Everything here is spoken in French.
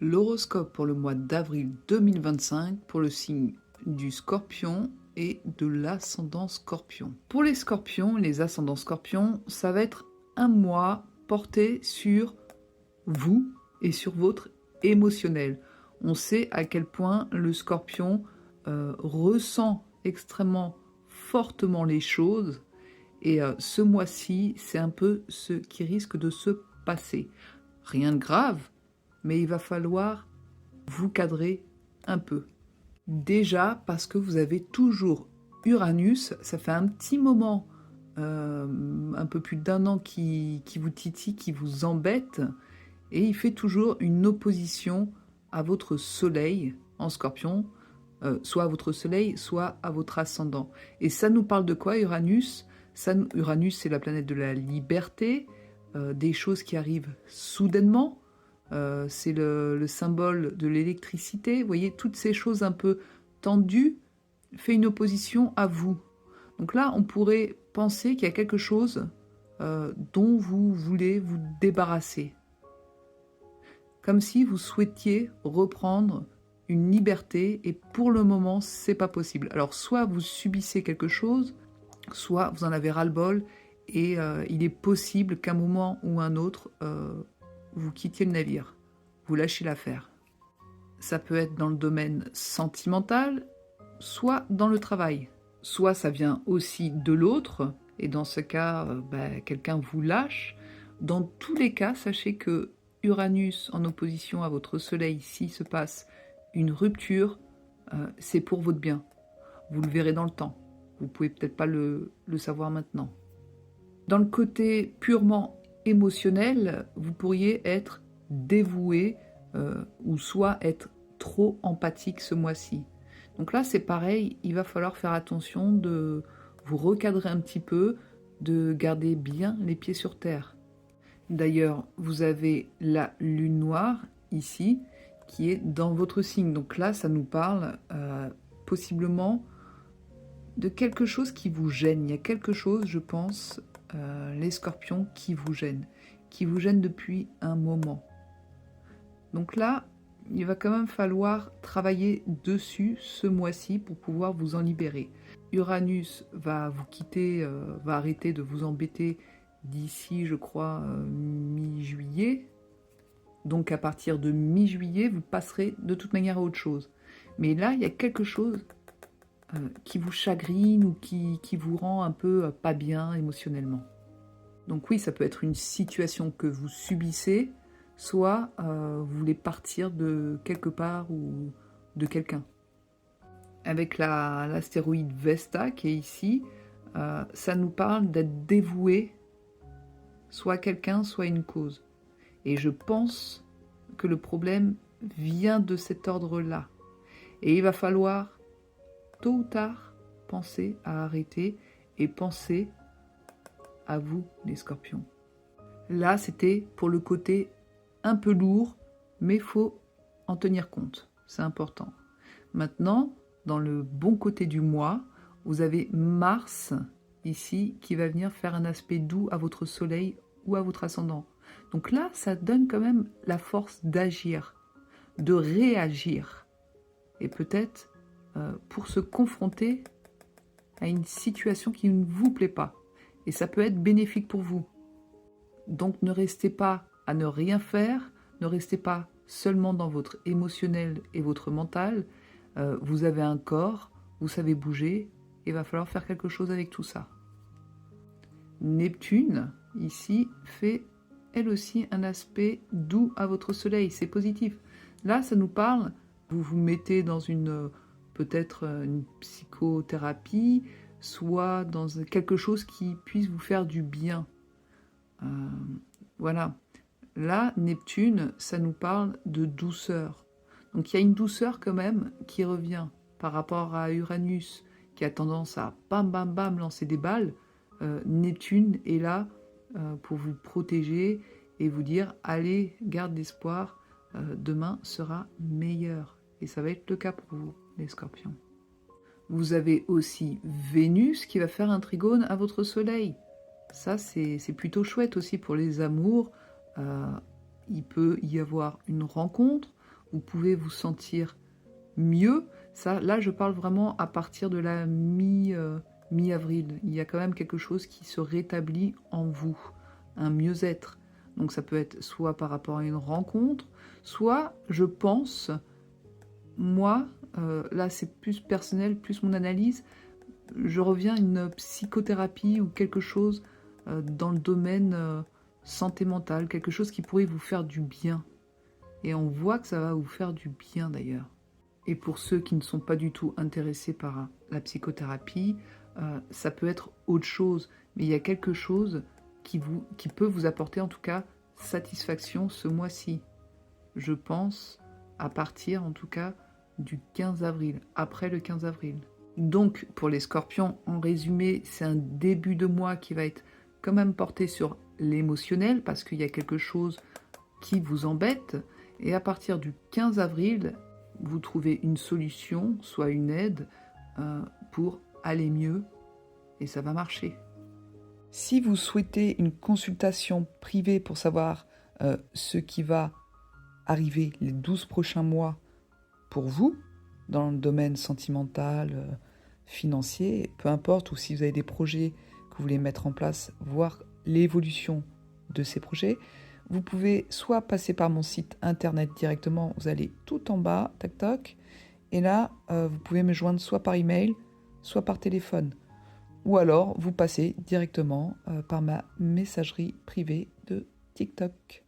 L'horoscope pour le mois d'avril 2025 pour le signe du Scorpion et de l'ascendant Scorpion. Pour les Scorpions, les ascendants Scorpions, ça va être un mois porté sur vous et sur votre émotionnel. On sait à quel point le Scorpion ressent extrêmement fortement les choses et ce mois-ci, c'est un peu ce qui risque de se passer. Rien de grave, mais il va falloir vous cadrer un peu. Déjà parce que vous avez toujours Uranus, ça fait un petit moment, un peu plus d'1 an qui vous titille, qui vous embête, et il fait toujours une opposition à votre soleil en Scorpion, soit à votre soleil, soit à votre ascendant. Et ça nous parle de quoi, Uranus? Uranus, c'est la planète de la liberté, des choses qui arrivent soudainement, c'est le symbole de l'électricité. Vous voyez, toutes ces choses un peu tendues fait une opposition à vous. Donc là, on pourrait penser qu'il y a quelque chose dont vous voulez vous débarrasser. Comme si vous souhaitiez reprendre une liberté et pour le moment, c'est pas possible. Alors, soit vous subissez quelque chose, soit vous en avez ras-le-bol et il est possible qu'à un moment ou un autre, vous quittiez le navire, vous lâchez l'affaire. Ça peut être dans le domaine sentimental, soit dans le travail. Soit ça vient aussi de l'autre, et dans ce cas, quelqu'un vous lâche. Dans tous les cas, sachez que Uranus en opposition à votre soleil, s'il se passe une rupture, c'est pour votre bien. Vous le verrez dans le temps. Vous pouvez peut-être pas le savoir maintenant. Dans le côté purement émotionnel, vous pourriez être dévoué ou soit être trop empathique ce mois-ci. Donc là, c'est pareil, il va falloir faire attention de vous recadrer un petit peu, de garder bien les pieds sur terre. D'ailleurs, vous avez la lune noire ici qui est dans votre signe. Donc là, ça nous parle possiblement de quelque chose qui vous gêne. Il y a quelque chose, je pense, les Scorpions, qui vous gêne depuis un moment. Donc là, il va quand même falloir travailler dessus ce mois-ci pour pouvoir vous en libérer. Uranus va vous quitter, va arrêter de vous embêter d'ici, je crois, mi-juillet. Donc à partir de mi-juillet, vous passerez de toute manière à autre chose. Mais là, il y a quelque chose qui vous chagrine ou qui vous rend un peu pas bien émotionnellement. Donc oui, ça peut être une situation que vous subissez, soit vous voulez partir de quelque part ou de quelqu'un. Avec l'astéroïde Vesta qui est ici, ça nous parle d'être dévoué, soit à quelqu'un, soit à une cause. Et je pense que le problème vient de cet ordre-là. Et il va falloir tôt ou tard, pensez à arrêter et pensez à vous, les Scorpions. Là, c'était pour le côté un peu lourd, mais il faut en tenir compte. C'est important. Maintenant, dans le bon côté du mois, vous avez Mars, ici, qui va venir faire un aspect doux à votre soleil ou à votre ascendant. Donc là, ça donne quand même la force d'agir, de réagir. Et peut-être pour se confronter à une situation qui ne vous plaît pas. Et ça peut être bénéfique pour vous. Donc ne restez pas à ne rien faire, ne restez pas seulement dans votre émotionnel et votre mental. Vous avez un corps, vous savez bouger, et il va falloir faire quelque chose avec tout ça. Neptune, ici, fait elle aussi un aspect doux à votre soleil, c'est positif. Là, ça nous parle, vous vous mettez dans peut-être une psychothérapie, soit dans quelque chose qui puisse vous faire du bien. Voilà. Là, Neptune, ça nous parle de douceur. Donc il y a une douceur quand même qui revient par rapport à Uranus, qui a tendance à bam bam bam lancer des balles. Neptune est là pour vous protéger et vous dire, allez, garde d'espoir, demain sera meilleur. Et ça va être le cas pour vous, les Scorpions. Vous avez aussi Vénus qui va faire un trigone à votre soleil. Ça, c'est plutôt chouette aussi pour les amours. Il peut y avoir une rencontre vous pouvez vous sentir mieux. Ça, là, je parle vraiment à partir de la mi-avril. Il y a quand même quelque chose qui se rétablit en vous, un mieux-être. Donc ça peut être soit par rapport à une rencontre, soit, je pense, moi, là c'est plus personnel, plus mon analyse, je reviens à une psychothérapie ou quelque chose dans le domaine santé mentale, quelque chose qui pourrait vous faire du bien. Et on voit que ça va vous faire du bien d'ailleurs. Et pour ceux qui ne sont pas du tout intéressés par la psychothérapie, ça peut être autre chose. Mais il y a quelque chose qui peut vous apporter en tout cas satisfaction ce mois-ci. Je pense à partir en tout cas du 15 avril, après le 15 avril. Donc pour les scorpions, en résumé, c'est un début de mois qui va être quand même porté sur l'émotionnel parce qu'il y a quelque chose qui vous embête. Et à partir du 15 avril, vous trouvez une solution, soit une aide, pour aller mieux, et ça va marcher. Si vous souhaitez une consultation privée pour savoir ce qui va arriver les 12 prochains mois pour vous, dans le domaine sentimental, financier, peu importe, ou si vous avez des projets que vous voulez mettre en place, voir l'évolution de ces projets, vous pouvez soit passer par mon site internet directement, vous allez tout en bas, tac tac, et là, vous pouvez me joindre soit par email, soit par téléphone. Ou alors, vous passez directement par ma messagerie privée de TikTok.